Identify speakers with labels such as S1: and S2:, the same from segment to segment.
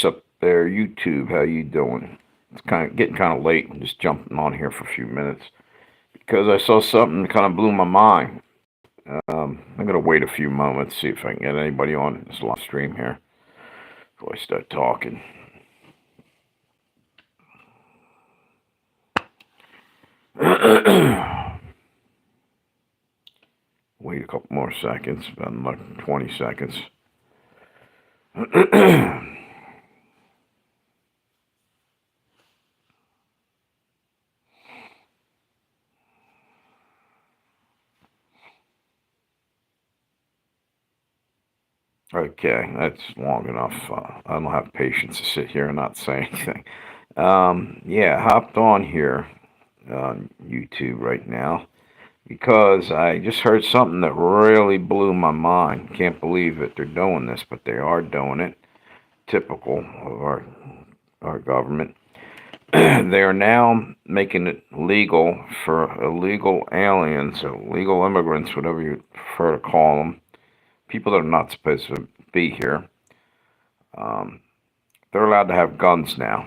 S1: What's up there, YouTube? How you doing? It's getting kind of late. I'm just jumping on here for a few minutes because I saw something that kind of blew my mind. I'm gonna wait a few moments, see if I can get anybody on this live stream here before I start talking. Wait a couple more seconds, about another 20 seconds. Okay, that's long enough. I don't have patience to sit here and not say anything. Yeah, hopped on here on YouTube right now because I just heard something that really blew my mind. Can't believe that they're doing this, but they are doing it. Typical of our government. They are now making it legal for illegal aliens, or illegal immigrants, whatever you prefer to call them, people that are not supposed to be here. They're allowed to have guns now.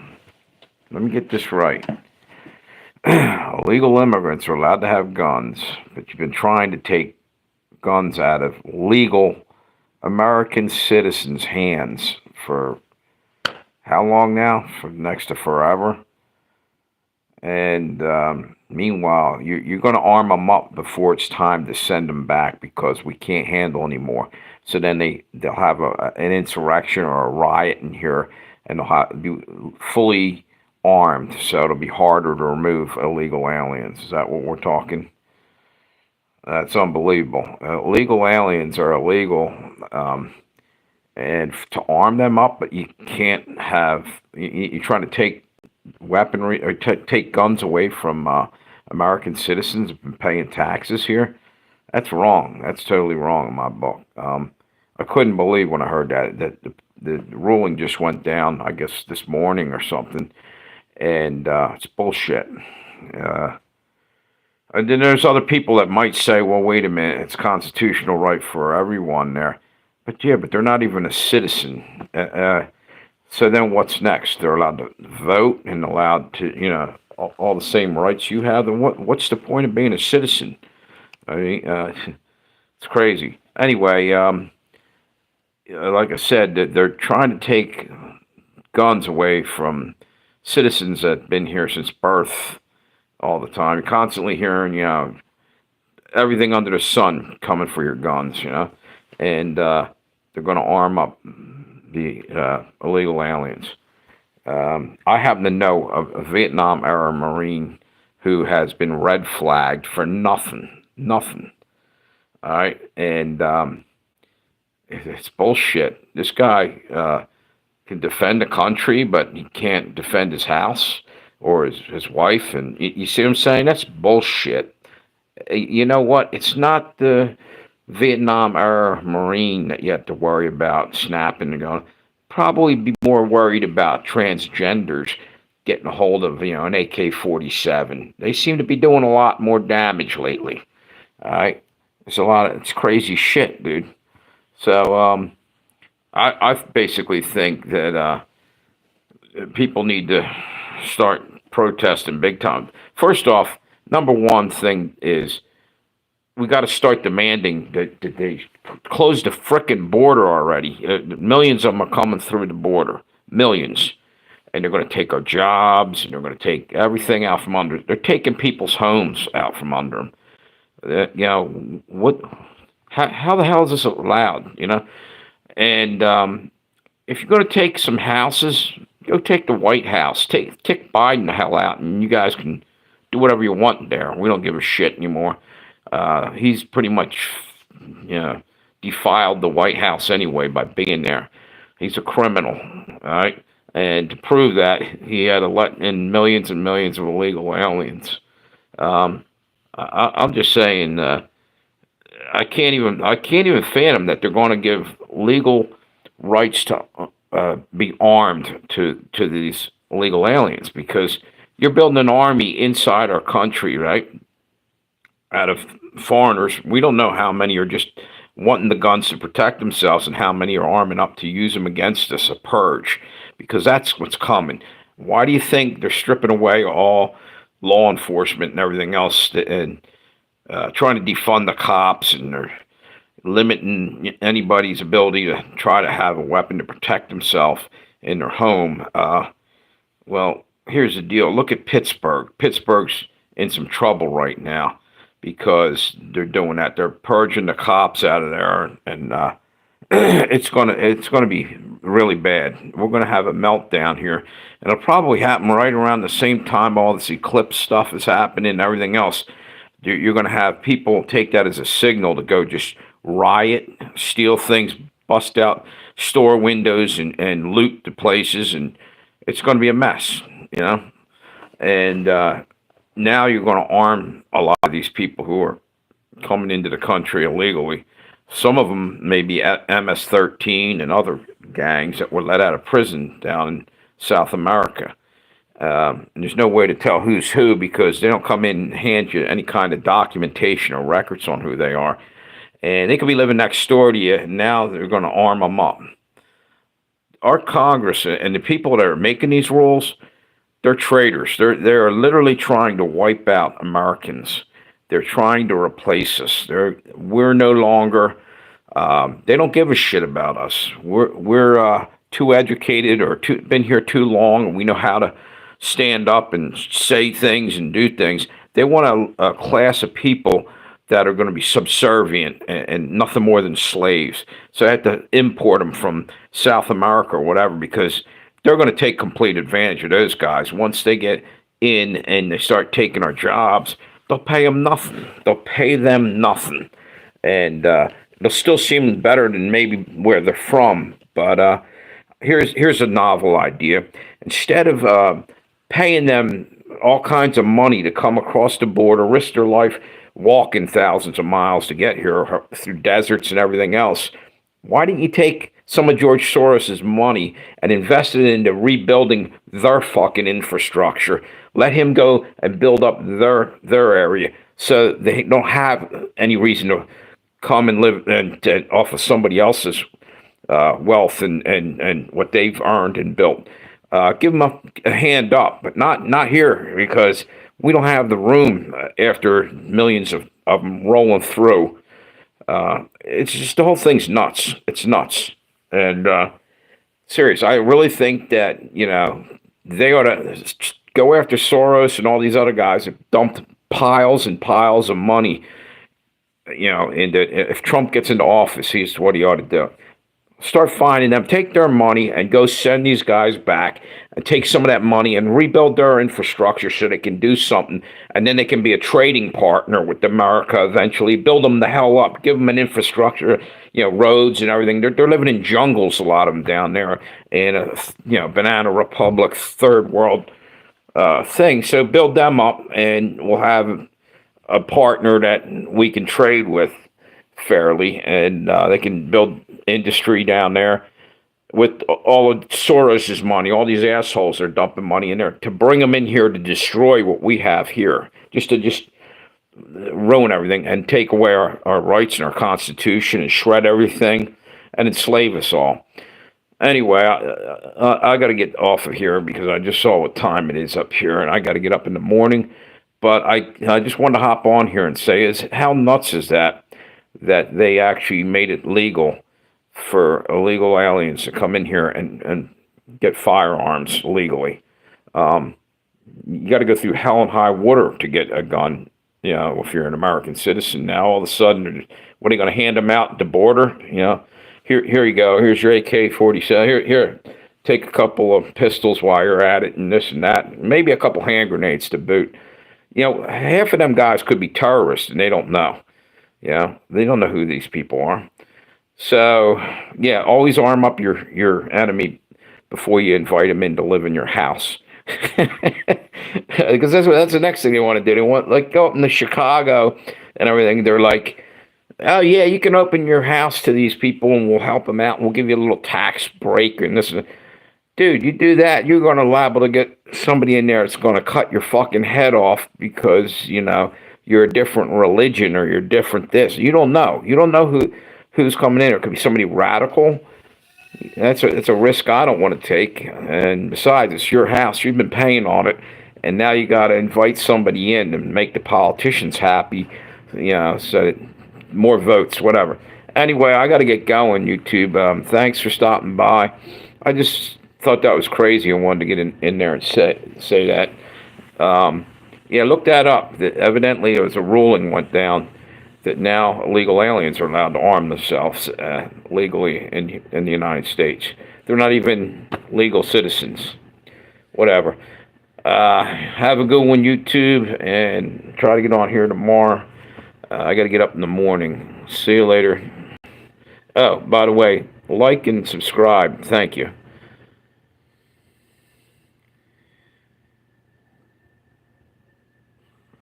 S1: Let me get this right. Illegal immigrants are allowed to have guns, but you've been trying to take guns out of legal American citizens' hands for how long now? For next to forever. And meanwhile, you're going to arm them up before it's time to send them back because we can't handle anymore. So then they'll have an insurrection or a riot in here, and they'll be fully armed. So it'll be harder to remove illegal aliens. Is that what we're talking? That's unbelievable. Illegal aliens are illegal, and to arm them up, but you can't have. You're trying to take weaponry or take guns away from American citizens who've been paying taxes here. That's wrong. That's totally wrong in my book. I couldn't believe when I heard that the ruling just went down, I guess this morning or something, and it's bullshit. And then there's other people that might say, well, wait a minute, it's constitutional right for everyone there. But yeah, but they're not even a citizen. So then what's next? They're allowed to vote and allowed to, all the same rights you have. Then what's the point of being a citizen? I mean, it's crazy. Anyway, like I said, they're trying to take guns away from citizens that have been here since birth all the time. You're constantly hearing, everything under the sun coming for your guns, and they're going to arm up the illegal aliens. I happen to know a Vietnam-era Marine who has been red flagged for nothing. All right, and it's bullshit. This guy can defend the country, but he can't defend his house or his wife. And you see what I'm saying? That's bullshit. You know what? It's not the Vietnam-era Marine that you have to worry about snapping and going. Probably be more worried about transgenders getting a hold of, an AK-47. They seem to be doing a lot more damage lately. All right? It's crazy shit, dude. So, I basically think that people need to start protesting big time. First off, number one thing is we got to start demanding that they close the frickin' border already. Millions of them are coming through the border. Millions. And they're going to take our jobs, and they're going to take everything out from under. They're taking people's homes out from under them. How the hell is this allowed, And if you're going to take some houses, go take the White House. Take Biden the hell out, and you guys can do whatever you want there. We don't give a shit anymore. He's pretty much, defiled the White House anyway by being there. He's a criminal, all right? And to prove that, he had to let in millions and millions of illegal aliens. I'm just saying, I can't even fathom that they're going to give legal rights to be armed to these illegal aliens, because you're building an army inside our country, right? Out of foreigners. We don't know how many are just wanting the guns to protect themselves and how many are arming up to use them against us, a purge. because that's what's coming. Why do you think they're stripping away all law enforcement and everything else, and trying to defund the cops, and they're limiting anybody's ability to try to have a weapon to protect himself in their home? Well, here's the deal. Look at Pittsburgh. Pittsburgh's in some trouble right now because they're doing that. They're purging the cops out of there, and it's gonna be really bad. We're gonna have a meltdown here, and it'll probably happen right around the same time all this eclipse stuff is happening and everything else. You're gonna have people take that as a signal to go just riot, steal things, bust out store windows, and loot the places, and it's gonna be a mess, you know. And now you're going to arm a lot of these people who are coming into the country illegally. Some of them may be at MS-13 and other gangs that were let out of prison down in South America. And there's no way to tell who's who because they don't come in and hand you any kind of documentation or records on who they are. And they could be living next door to you, and now they're going to arm them up. Our Congress and the people that are making these rules, they're traitors. They're literally trying to wipe out Americans. They're trying to replace us. We're no longer. They don't give a shit about us. We're too educated or been here too long, and we know how to stand up and say things and do things. They want a class of people that are going to be subservient and nothing more than slaves. So I had to import them from South America or whatever because they're going to take complete advantage of those guys. Once they get in and they start taking our jobs, they'll pay them nothing. They'll pay them nothing. And they'll still seem better than maybe where they're from. But here's a novel idea. Instead of paying them all kinds of money to come across the border, risk their life walking thousands of miles to get here through deserts and everything else, why didn't you take some of George Soros's money and invest it into rebuilding their fucking infrastructure? Let him go and build up their area so they don't have any reason to come and live and off of somebody else's wealth and what they've earned and built. Give them a hand up, but not here because we don't have the room after millions of them rolling through. It's just the whole thing's nuts. It's nuts. And serious, I really think that, they ought to go after Soros and all these other guys that dumped piles and piles of money, into, if Trump gets into office, here's what he ought to do. Start finding them, take their money, and go send these guys back and take some of that money and rebuild their infrastructure so they can do something. And then they can be a trading partner with America eventually. Build them the hell up. Give them an infrastructure, roads and everything. They're living in jungles, a lot of them down there, in a, banana republic, third world thing. So build them up, and we'll have a partner that we can trade with fairly, and they can build industry down there with all of Soros's money. All these assholes are dumping money in there to bring them in here to destroy what we have here, just ruin everything and take away our rights and our Constitution and shred everything and enslave us all. Anyway, I got to get off of here because I just saw what time it is up here, and I got to get up in the morning. But I just wanted to hop on here and say, how nuts is that they actually made it legal for illegal aliens to come in here and get firearms legally. You got to go through hell and high water to get a gun, if you're an American citizen. Now, all of a sudden, what are you going to hand them out at the border? Here you go. Here's your AK-47. Here, take a couple of pistols while you're at it and this and that. Maybe a couple hand grenades to boot. Half of them guys could be terrorists and they don't know. They don't know who these people are. So, always arm up your enemy before you invite him in to live in your house. Because that's the next thing they want to do. They want, go up into Chicago and everything. They're like, oh, yeah, you can open your house to these people and we'll help them out and we'll give you a little tax break and this. Dude, you do that, you're going to liable to get somebody in there that's going to cut your fucking head off because, you're a different religion or you're different this. You don't know. You don't know who's coming in. It could be somebody radical It's a risk I don't want to take. And besides, it's your house. You've been paying on it, and now you got to invite somebody in and make the politicians happy. So that more votes, whatever. Anyway, I got to get going. YouTube. Thanks for stopping by. I just thought that was crazy. I wanted to get in there and say that. Yeah, look that up. That evidently there was a ruling went down that now illegal aliens are allowed to arm themselves legally in the United States. They're not even legal citizens. Whatever. Have a good one, YouTube, and try to get on here tomorrow. I got to get up in the morning. See you later. Oh, by the way, like and subscribe. Thank you.